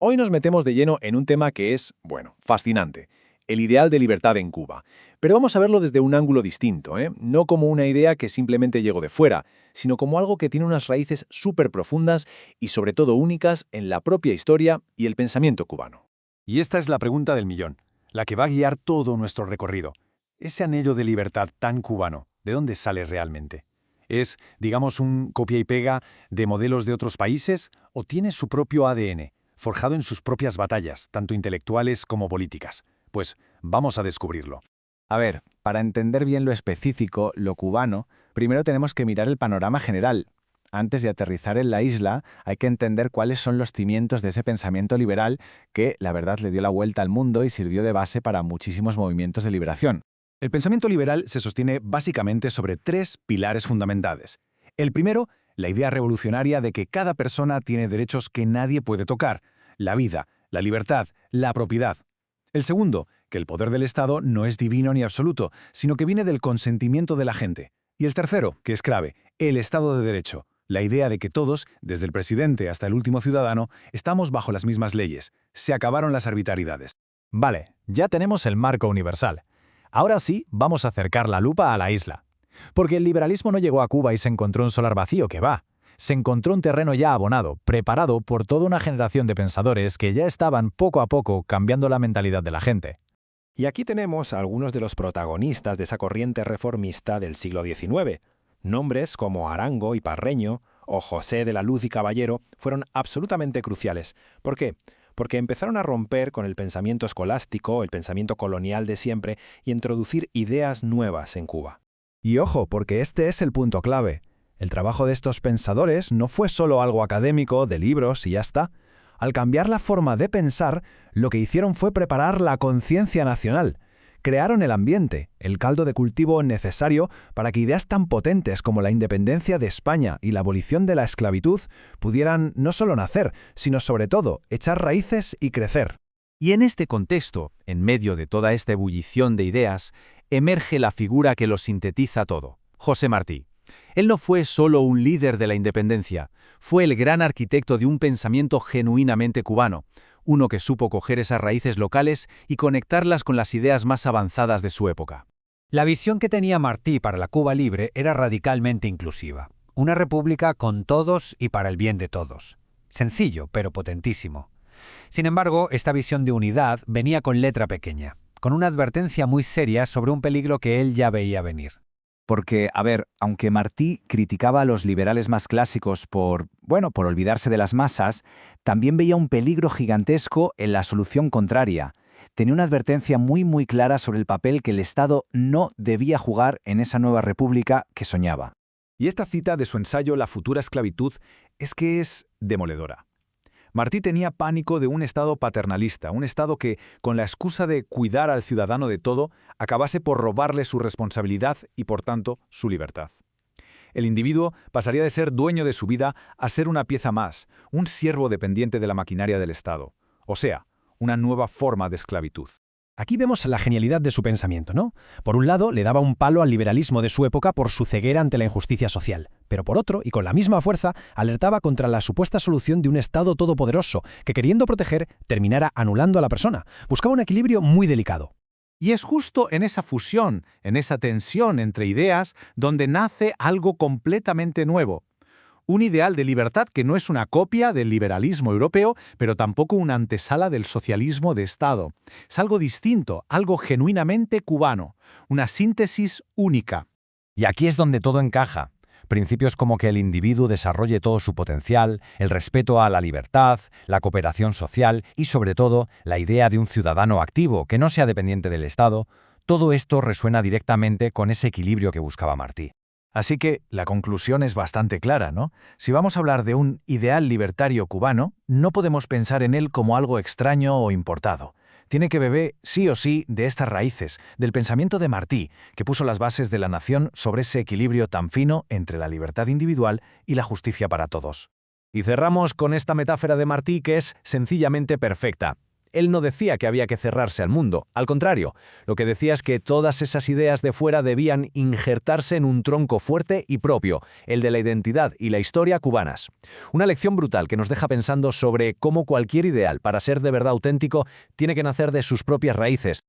Hoy nos metemos de lleno en un tema que es, bueno, fascinante, el ideal de libertad en Cuba. Pero vamos a verlo desde un ángulo distinto, ¿eh? No como una idea que simplemente llegó de fuera, sino como algo que tiene unas raíces súper profundas y sobre todo únicas en la propia historia y el pensamiento cubano. Y esta es la pregunta del millón, la que va a guiar todo nuestro recorrido. Ese anhelo de libertad tan cubano, ¿de dónde sale realmente? ¿Es, digamos, un copia y pega de modelos de otros países o tiene su propio ADN, forjado en sus propias batallas, tanto intelectuales como políticas? Pues vamos a descubrirlo. A ver, para entender bien lo específico, lo cubano, primero tenemos que mirar el panorama general. Antes de aterrizar en la isla, hay que entender cuáles son los cimientos de ese pensamiento liberal que, la verdad, le dio la vuelta al mundo y sirvió de base para muchísimos movimientos de liberación. El pensamiento liberal se sostiene básicamente sobre tres pilares fundamentales. El primero, la idea revolucionaria de que cada persona tiene derechos que nadie puede tocar: la vida, la libertad, la propiedad. El segundo, que el poder del Estado no es divino ni absoluto, sino que viene del consentimiento de la gente. Y el tercero, que es clave, el Estado de Derecho, la idea de que todos, desde el presidente hasta el último ciudadano, estamos bajo las mismas leyes. Se acabaron las arbitrariedades. Vale, ya tenemos el marco universal. Ahora sí, vamos a acercar la lupa a la isla. Porque el liberalismo no llegó a Cuba y se encontró un solar vacío, que va. Se encontró un terreno ya abonado, preparado por toda una generación de pensadores que ya estaban poco a poco cambiando la mentalidad de la gente. Y aquí tenemos a algunos de los protagonistas de esa corriente reformista del siglo XIX. Nombres como Arango y Parreño o José de la Luz y Caballero fueron absolutamente cruciales. ¿Por qué? Porque empezaron a romper con el pensamiento escolástico, el pensamiento colonial de siempre, y introducir ideas nuevas en Cuba. Y ojo, porque este es el punto clave. El trabajo de estos pensadores no fue solo algo académico, de libros y ya está. Al cambiar la forma de pensar, lo que hicieron fue preparar la conciencia nacional. Crearon el ambiente, el caldo de cultivo necesario para que ideas tan potentes como la independencia de España y la abolición de la esclavitud pudieran no solo nacer, sino sobre todo echar raíces y crecer. Y en este contexto, en medio de toda esta ebullición de ideas, emerge la figura que lo sintetiza todo: José Martí. Él no fue solo un líder de la independencia, fue el gran arquitecto de un pensamiento genuinamente cubano, uno que supo coger esas raíces locales y conectarlas con las ideas más avanzadas de su época. La visión que tenía Martí para la Cuba libre era radicalmente inclusiva. Una república con todos y para el bien de todos. Sencillo, pero potentísimo. Sin embargo, esta visión de unidad venía con letra pequeña, con una advertencia muy seria sobre un peligro que él ya veía venir. Porque, a ver, aunque Martí criticaba a los liberales más clásicos por olvidarse de las masas, también veía un peligro gigantesco en la solución contraria. Tenía una advertencia muy clara sobre el papel que el Estado no debía jugar en esa nueva república que soñaba. Y esta cita de su ensayo La futura esclavitud es demoledora. Martí tenía pánico de un Estado paternalista, un Estado que, con la excusa de cuidar al ciudadano de todo, acabase por robarle su responsabilidad y, por tanto, su libertad. El individuo pasaría de ser dueño de su vida a ser una pieza más, un siervo dependiente de la maquinaria del Estado, o sea, una nueva forma de esclavitud. Aquí vemos la genialidad de su pensamiento, ¿no? Por un lado, le daba un palo al liberalismo de su época por su ceguera ante la injusticia social, pero por otro, y con la misma fuerza, alertaba contra la supuesta solución de un Estado todopoderoso que, queriendo proteger, terminara anulando a la persona. Buscaba un equilibrio muy delicado. Y es justo en esa fusión, en esa tensión entre ideas, donde nace algo completamente nuevo. Un ideal de libertad que no es una copia del liberalismo europeo, pero tampoco una antesala del socialismo de Estado. Es algo distinto, algo genuinamente cubano, una síntesis única. Y aquí es donde todo encaja. Principios como que el individuo desarrolle todo su potencial, el respeto a la libertad, la cooperación social y, sobre todo, la idea de un ciudadano activo que no sea dependiente del Estado, todo esto resuena directamente con ese equilibrio que buscaba Martí. Así que la conclusión es bastante clara, ¿no? Si vamos a hablar de un ideal libertario cubano, no podemos pensar en él como algo extraño o importado. Tiene que beber, sí o sí, de estas raíces, del pensamiento de Martí, que puso las bases de la nación sobre ese equilibrio tan fino entre la libertad individual y la justicia para todos. Y cerramos con esta metáfora de Martí que es sencillamente perfecta. Él no decía que había que cerrarse al mundo, al contrario, lo que decía es que todas esas ideas de fuera debían injertarse en un tronco fuerte y propio, el de la identidad y la historia cubanas. Una lección brutal que nos deja pensando sobre cómo cualquier ideal, para ser de verdad auténtico, tiene que nacer de sus propias raíces,